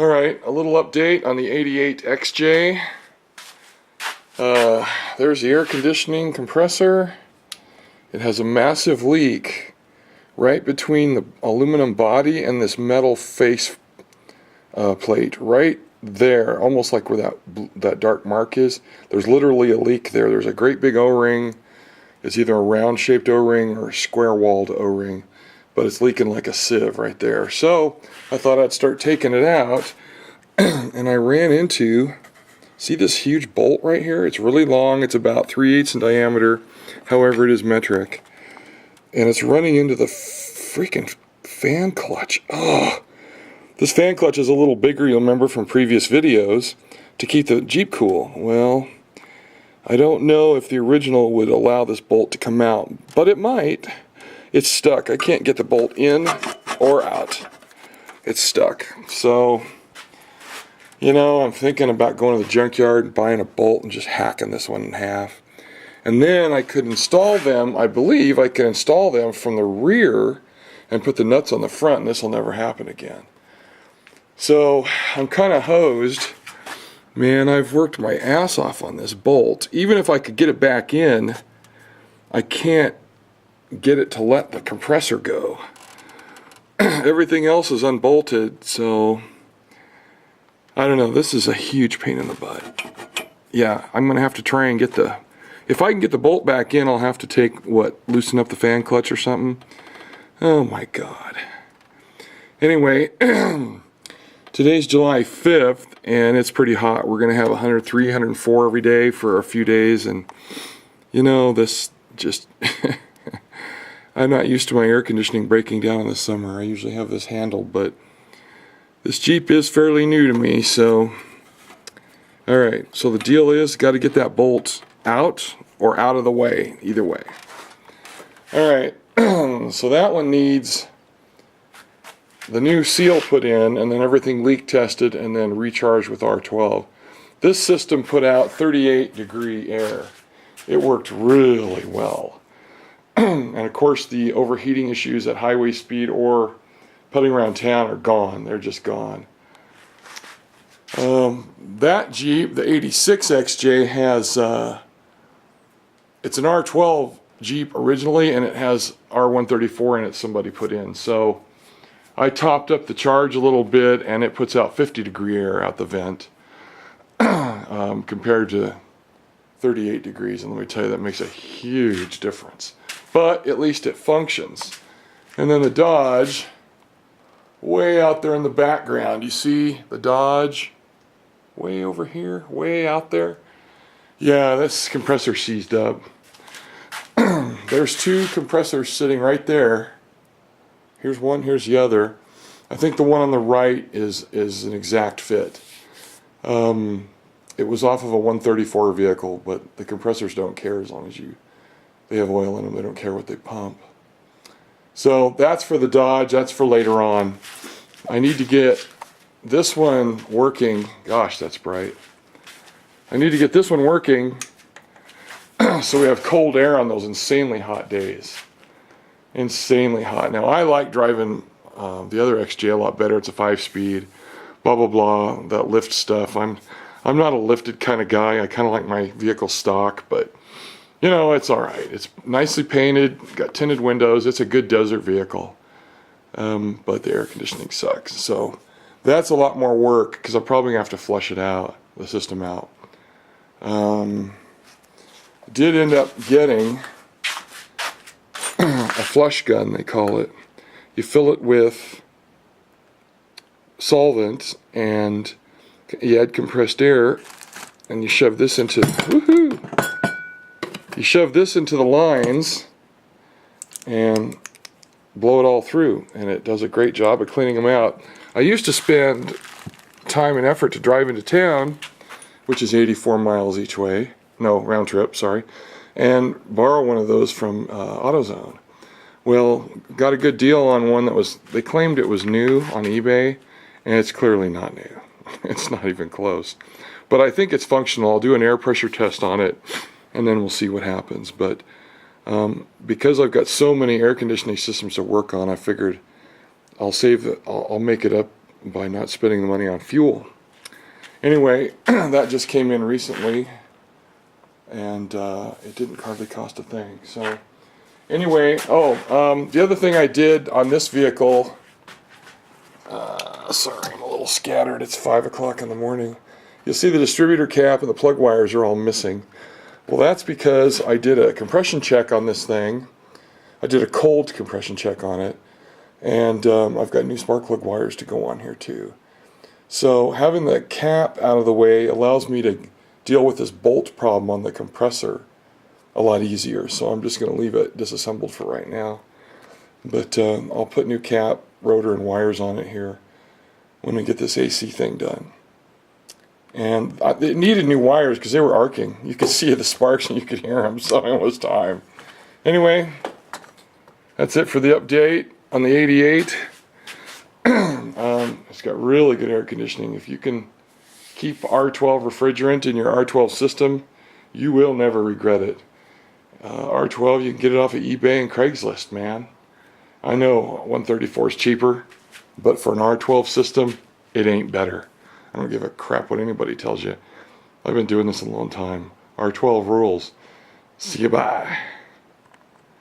Alright, a little update on the 88 XJ. There's the air conditioning compressor. It has a massive leak right between the aluminum body and this metal face plate right there, almost like where that dark mark is. There's literally a leak there. There's a great big O-ring. It's either a round shaped O-ring or a square walled O-ring, but it's leaking like a sieve right there. So I thought I'd start taking it out, and I ran into, see this huge bolt right here? It's really long. It's about 3/8 in diameter. However, it is metric, and it's running into the freaking fan clutch. Oh, this fan clutch is a little bigger, you'll remember from previous videos, to keep the Jeep cool. Well, I don't know if the original would allow this bolt to come out, but it might. It's stuck. I can't get the bolt in or out. It's stuck. So, you know, I'm thinking about going to the junkyard and buying a bolt and just hacking this one in half. And then I could install them, I believe I can install them from the rear and put the nuts on the front, and this will never happen again. So, I'm kind of hosed. Man, I've worked my ass off on this bolt. Even if I could get it back in, I can't get it to let the compressor go. Everything else is unbolted, so I don't know. This is a huge pain in the butt. Yeah, I'm going to have to try and get the... If I can get the bolt back in, I'll have to take, loosen up the fan clutch or something. Oh my God. Anyway... Today's July 5th, and it's pretty hot. We're going to have 103, 104 every day for a few days, and you know, this just... I'm not used to my air conditioning breaking down in the summer. I usually have this handled, but this Jeep is fairly new to me, so... Alright, so the deal is, got to get that bolt out or out of the way, either way. Alright, so that one needs the new seal put in, and then everything leak tested, and then recharged with R12. This system put out 38-degree air. It worked really well. And of course the overheating issues at highway speed or putting around town are gone. They're just gone. That Jeep, the 86 XJ, has it's an R12 Jeep originally, and it has R134 in it somebody put in. So I topped up the charge a little bit, and it puts out 50-degree air out the vent compared to 38 degrees. And let me tell you, that makes a huge difference. But at least it functions. And then the Dodge, way out there in the background, you see the Dodge way over here, way out there? Yeah, this compressor seized up. There's two compressors sitting right there. Here's one, here's the other. I think the one on the right is an exact fit. It was off of a 134 vehicle, but the compressors don't care as long as they have oil in them. They don't care what they pump. So that's for the Dodge. That's for later on. I need to get this one working. Gosh, that's bright. I need to get this one working so we have cold air on those insanely hot days. Insanely hot. Now I like driving the other XJ a lot better. It's a 5-speed, blah blah blah, that lift stuff. I'm not a lifted kind of guy. I kind of like my vehicle stock, but you know, it's all right. It's nicely painted, got tinted windows. It's a good desert vehicle, but the air conditioning sucks. So that's a lot more work because I'm probably gonna have to flush it out, the system out. Did end up getting a flush gun, they call it. You fill it with solvent and you add compressed air, and you shove this into, woohoo! You shove this into the lines and blow it all through, and it does a great job of cleaning them out. I used to spend time and effort to drive into town, which is 84 miles each way, no, round trip, sorry, and borrow one of those from AutoZone. Well, got a good deal on one that was, they claimed it was new on eBay, and it's clearly not new. It's not even close. But I think it's functional. I'll do an air pressure test on it, and then we'll see what happens. But because I've got so many air conditioning systems to work on, I figured I'll save it. I'll make it up by not spending the money on fuel. Anyway, that just came in recently, and it didn't hardly cost a thing. So anyway, the other thing I did on this vehicle, sorry, I'm a little scattered. It's 5 o'clock in the morning. You'll see the distributor cap and the plug wires are all missing. Well, that's because I did a compression check on this thing. I did a cold compression check on it, and I've got new spark plug wires to go on here too. So having the cap out of the way allows me to deal with this bolt problem on the compressor a lot easier. So I'm just going to leave it disassembled for right now. But I'll put new cap, rotor, and wires on it here when we get this AC thing done. And it needed new wires because they were arcing. You could see the sparks and you could hear them, so it was time. Anyway, that's it for the update on the 88. It's got really good air conditioning. If you can keep R12 refrigerant in your R12 system, you will never regret it. R12, you can get it off of eBay and Craigslist, man. I know 134 is cheaper, but for an R12 system, it ain't better. I don't give a crap what anybody tells you. I've been doing this a long time. R12 rules. See you, bye.